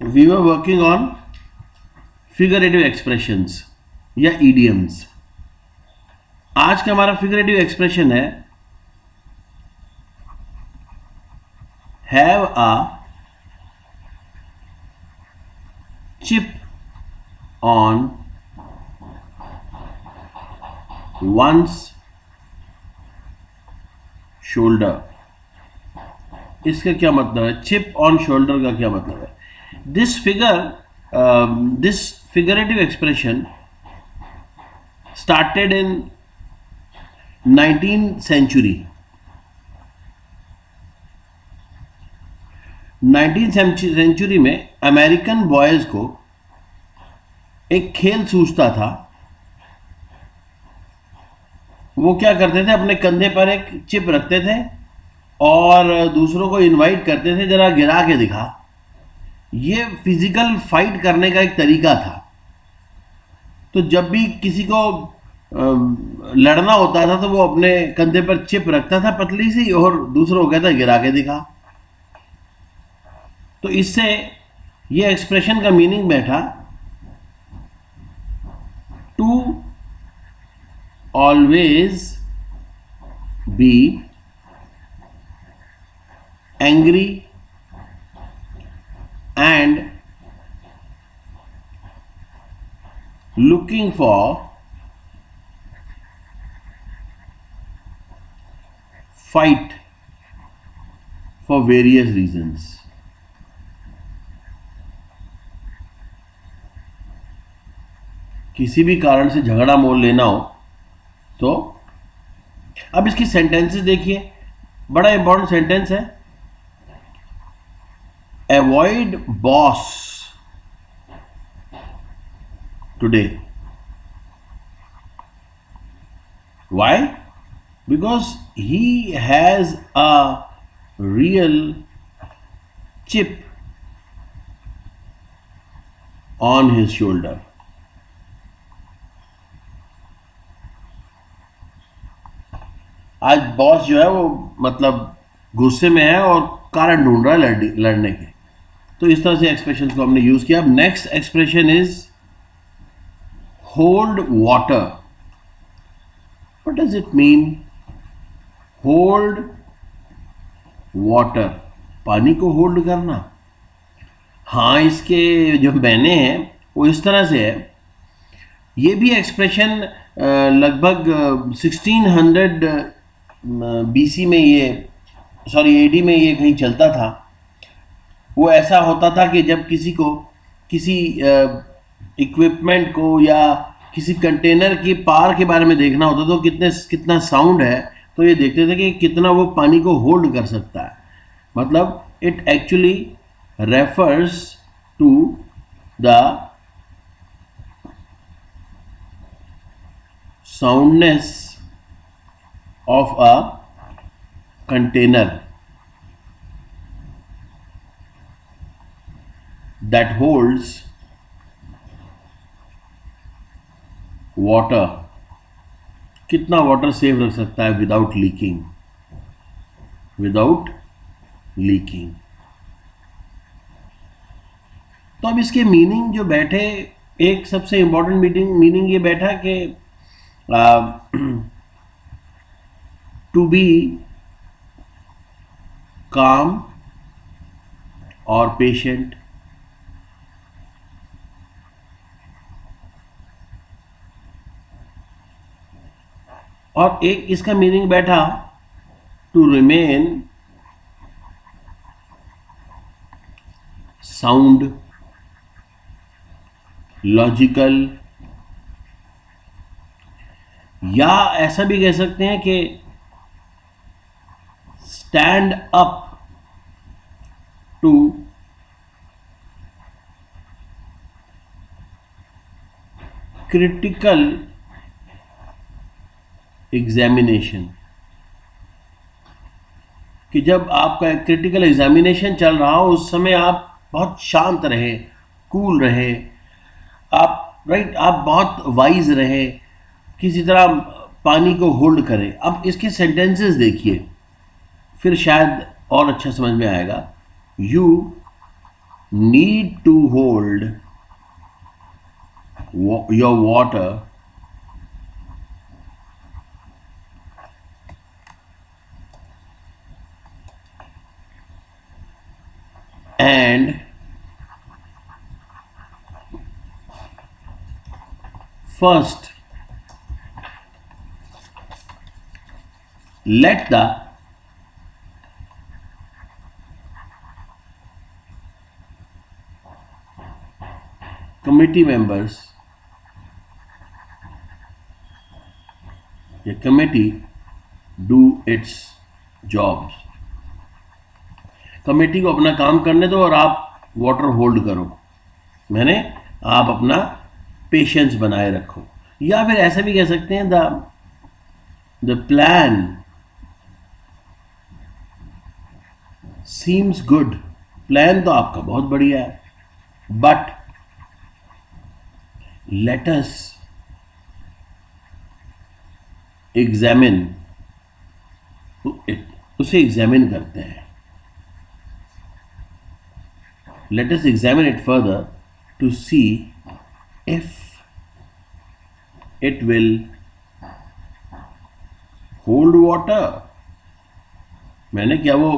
We were working on figurative expressions या idioms. आज का हमारा फिगरेटिव एक्सप्रेशन है have a chip on one's shoulder. इसका क्या मतलब है? चिप ऑन शोल्डर का क्या मतलब है? This figurative expression started in 19th century. 19th century में अमेरिकन बॉयज को एक खेल सूझता था। वो क्या करते थे, अपने कंधे पर एक चिप रखते थे और दूसरों को इनवाइट करते थे, जरा गिरा के दिखा। ये फिजिकल फाइट करने का एक तरीका था। तो जब भी किसी को लड़ना होता था तो वो अपने कंधे पर चिप रखता था पतली सी, और दूसरों को कहता गिरा के दिखा। तो इससे ये एक्सप्रेशन का मीनिंग बैठा, to always be angry and looking for fight for various reasons। किसी भी कारण से झगड़ा मोल लेना हो तो। अब इसकी सेंटेंसेस देखिए, बड़ा इंपॉर्टेंट सेंटेंस है। Avoid boss today। Why? Because he has a real chip on his shoulder। आज बॉस जो है वो मतलब गुस्से में है और कारण ढूंढ रहा है लड़ने के। तो इस तरह से एक्सप्रेशन को हमने यूज किया। अब next expression is hold water। What does it mean? Hold water, पानी को होल्ड करना। हाँ, इसके जो मैंने हैं वो इस तरह से है। ये भी एक्सप्रेशन लगभग 1600 BC में AD में ये कहीं चलता था। वो ऐसा होता था कि जब किसी को किसी इक्विपमेंट को या किसी कंटेनर की पार के बारे में देखना होता तो कितना साउंड है, तो ये देखते थे कि कितना वो पानी को होल्ड कर सकता है। मतलब it actually refers to the soundness of a container that holds water. कितना वाटर सेव रख सकता है विदाउट लीकिंग। तो अब इसके मीनिंग जो बैठे, एक सबसे इंपॉर्टेंट मीनिंग ये बैठा कि टू बी काम और पेशेंट। और एक इसका मीनिंग बैठा टू रिमेन साउंड, लॉजिकल, या ऐसा भी कह सकते हैं कि stand up to critical examination. कि जब आपका क्रिटिकल एग्जामिनेशन चल रहा हो उस समय आप बहुत शांत रहे, कूल रहे, आप बहुत वाइज रहे, किसी तरह पानी को होल्ड करें। अब इसके सेंटेंसेस देखिए, फिर शायद और अच्छा समझ में आएगा। You need to hold your water and first let the committee members, a committee, do its jobs. Committee को अपना काम करने दो और आप वाटर होल्ड करो, मैंने आप अपना पेशेंस बनाए रखो. या फिर ऐसा भी कह सकते हैं the plan seems good. Plan तो आपका बहुत बढ़िया है, बट लेट अस एग्जामिन, उसे एग्जामिन करते हैं. Let us examine it further to see if it will hold water. मैंने क्या वो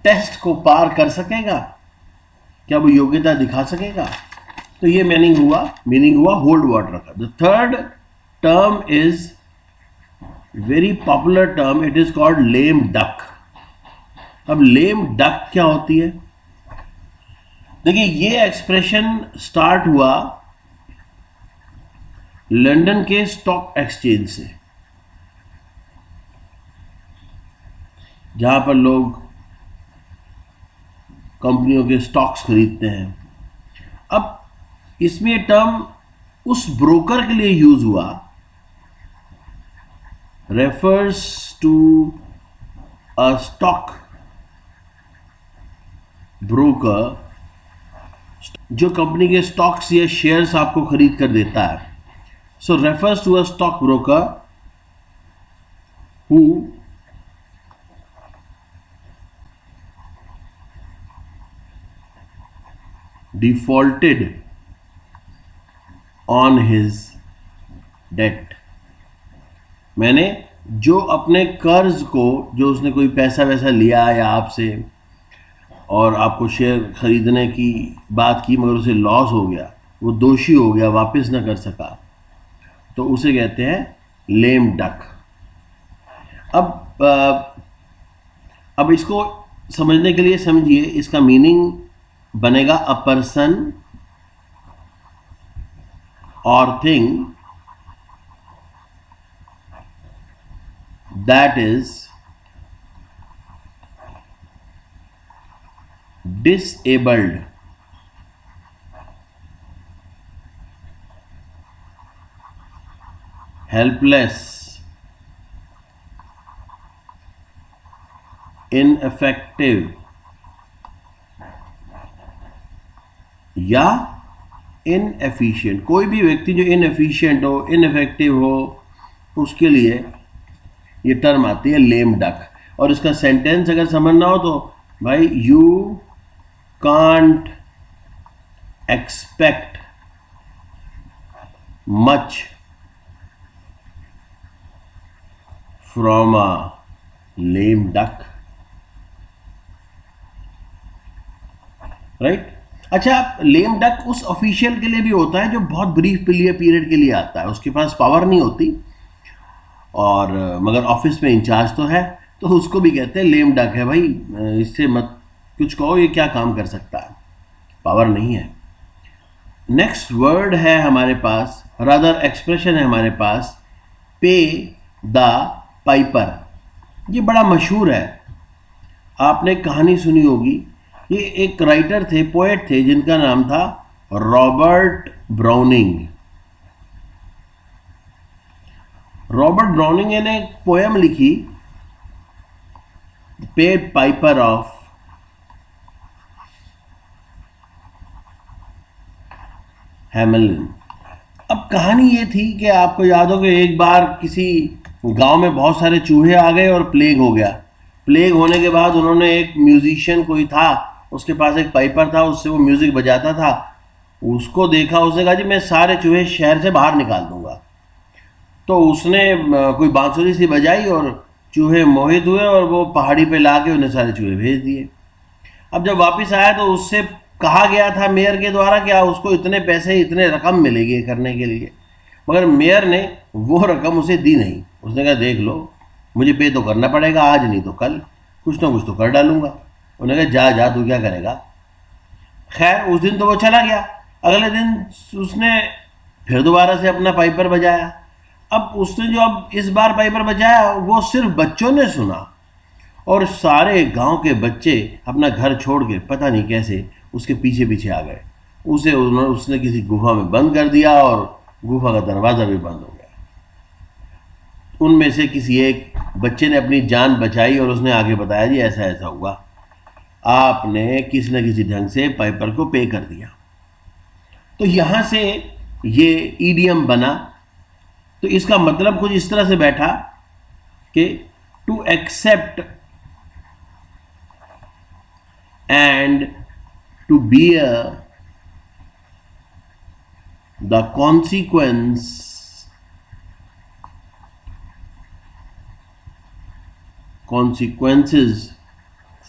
टेस्ट को पार कर सकेगा, क्या वो योग्यता दिखा सकेगा. तो ये मीनिंग हुआ होल्ड वाटर का. The third term is very popular term, it is called lame duck. अब लेम डक क्या होती है? देखिए, ये एक्सप्रेशन स्टार्ट हुआ लंदन के स्टॉक एक्सचेंज से, जहां पर लोग कंपनियों के स्टॉक्स खरीदते हैं. अब इसमें ये टर्म उस ब्रोकर के लिए यूज हुआ, refers to a stock broker जो कंपनी के स्टॉक्स या शेयर्स आपको खरीद कर देता है. So refers to a stock broker who defaulted on his debt. मैंने जो अपने कर्ज को, जो उसने कोई पैसा वैसा लिया या आपसे और आपको शेयर खरीदने की बात की, मगर उसे लॉस हो गया, वो दोषी हो गया, वापस ना कर सका, तो उसे कहते हैं लेम डक. अब इसको समझने के लिए समझिए, इसका मीनिंग बनेगा अ पर्सन और thing that is disabled, helpless, ineffective या inefficient. कोई भी व्यक्ति जो inefficient हो, ineffective हो, उसके लिए ये टर्म आती है लेम डक. और इसका सेंटेंस अगर समझना हो तो भाई, you can't expect much from a lame duck, right? अच्छा, लेम डक उस ऑफिशियल के लिए भी होता है जो बहुत ब्रीफ पीरियड के लिए आता है, उसके पास पावर नहीं होती और मगर ऑफिस में इंचार्ज तो है, तो उसको भी कहते हैं लेम डक है. भाई, इससे मत कुछ कहो, ये क्या काम कर सकता है, पावर नहीं है. नेक्स्ट वर्ड है हमारे पास, रादर एक्सप्रेशन है हमारे पास, पे द पाइपर. ये बड़ा मशहूर है, आपने कहानी सुनी होगी. ये एक राइटर थे, पोएट थे, जिनका नाम था रॉबर्ट ब्राउनिंग. रॉबर्ट ब्राउनिंग ने एक पोएम लिखी, पे पाइपर ऑफ हैमिल्टन. अब कहानी ये थी कि आपको याद हो कि एक बार किसी गांव में बहुत सारे चूहे आ गए और प्लेग हो गया. प्लेग होने के बाद उन्होंने एक म्यूजिशियन कोई था उसके पास एक पाइपर था, उससे वो म्यूजिक बजाता था। उसको देखा, उसने कहा जी मैं सारे चूहे शहर से बाहर निकाल दूंगा। तो उसने कोई बांसुरी सी बजाई और चूहे मोहित हुए और वो पहाड़ी पे लाके उन्हें सारे चूहे भेज दिए। अब जब वापस आया तो उससे कहा गया था मेयर के द्वारा कि उसको इतने पैसे, इतने रकम मिलेगी ये करने के लिए, मगर मेयर ने वो रकम उसे दी नहीं। उसने कहा देख लो, मुझे पे तो करना पड़ेगा, आज नहीं तो कल कुछ ना कुछ तो कर डालूंगा। उन्होंने कहा जा जा, तू क्या करेगा। खैर उस दिन तो वो चला गया। अगले दिन उसने फिर दोबारा से अपना पाइपर बजाया। अब उसने जो अब इस बार पाइपर बजाया वो सिर्फ बच्चों ने सुना, और सारे गांव के बच्चे अपना घर छोड़ के पता नहीं कैसे उसके पीछे पीछे आ गए। उसने किसी गुफा में बंद कर दिया और गुफा का दरवाज़ा भी बंद हो गया। उनमें से किसी एक बच्चे ने अपनी जान बचाई और उसने आगे बताया जी ऐसा ऐसा हुआ, आपने किसी न किसी ढंग से पाइपर को पे कर दिया। तो यहाँ से ये ईडियम बना। तो इसका मतलब कुछ इस तरह से बैठा कि to accept and to bear the consequences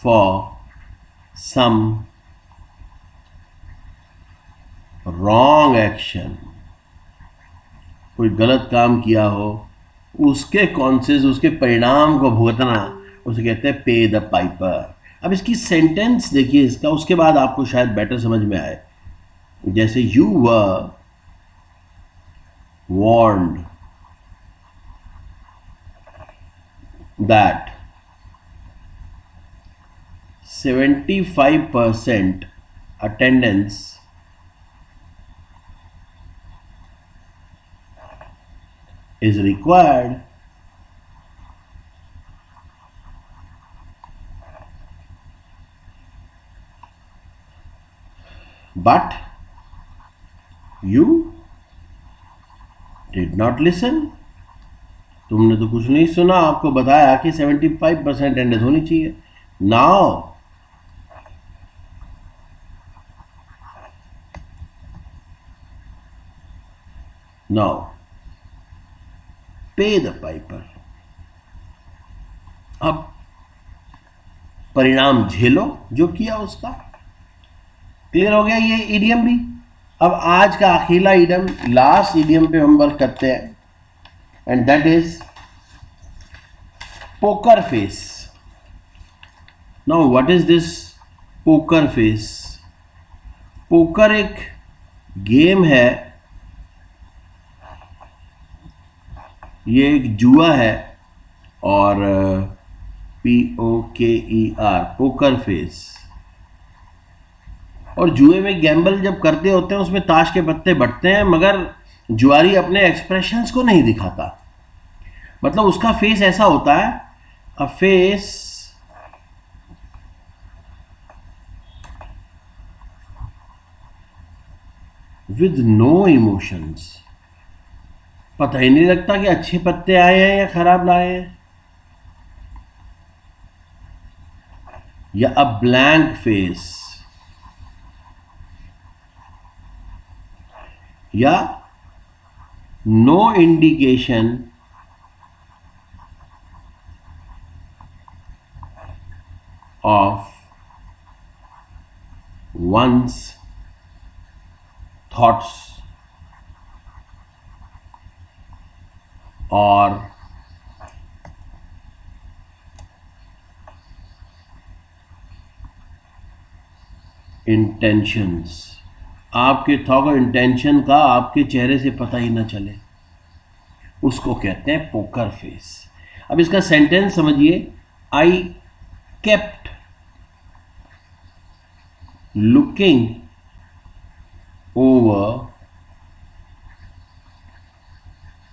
for some wrong action, कोई गलत काम किया हो उसके कॉन्सेस, उसके परिणाम को भुगतना, उसे कहते हैं पे द पाइपर। अब इसकी सेंटेंस देखिए इसका, उसके बाद आपको शायद बेटर समझ में आए। जैसे you were warned that 75% attendance is required, but you did not listen. तुमने तो कुछ नहीं सुना, आपको बताया कि 75% अटेंडेंस होनी चाहिए। नाउ पे द पाइपर। अब परिणाम झेलो जो किया उसका। क्लियर हो गया ये इडियम भी। अब आज का अखीला इडियम, लास्ट इडियम पे हम वर्क करते हैं, and that is poker face. Now what is this poker face? Poker एक गेम है, ये एक जुआ है, और POKER, पोकर फेस। और जुए में गैम्बल जब करते होते हैं उसमें ताश के पत्ते बटते हैं, मगर जुआरी अपने एक्सप्रेशंस को नहीं दिखाता। मतलब उसका फेस ऐसा होता है, a face with no emotions. पता ही नहीं लगता कि अच्छे पत्ते आए हैं या खराब लाए हैं। या अ ब्लैंक फेस, या no indication of one's thoughts or intentions। आपके थॉट और इंटेंशन का आपके चेहरे से पता ही ना चले, उसको कहते हैं पोकर फेस। अब इसका सेंटेंस समझिए। आई kept looking over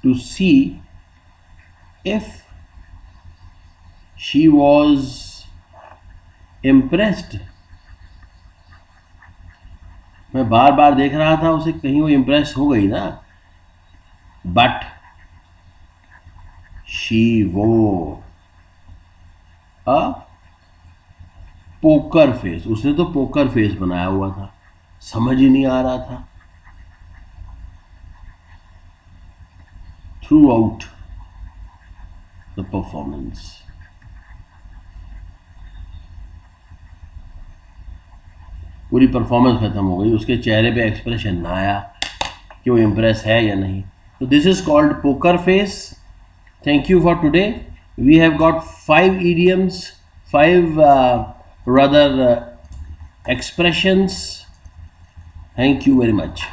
to see if she was impressed। मैं बार बार देख रहा था उसे, कहीं वो इम्प्रेस हो गई ना। But she wore a poker face, उसने तो पोकर फेस बनाया हुआ था, समझ ही नहीं आ रहा था थ्रू आउट द परफॉर्मेंस। पूरी परफॉर्मेंस खत्म हो गई, उसके चेहरे पे एक्सप्रेशन ना आया कि वो इम्प्रेस है या नहीं। तो this is called poker face. Thank you for today. We have got 5 idioms, 5 rather expressions. Thank you very much.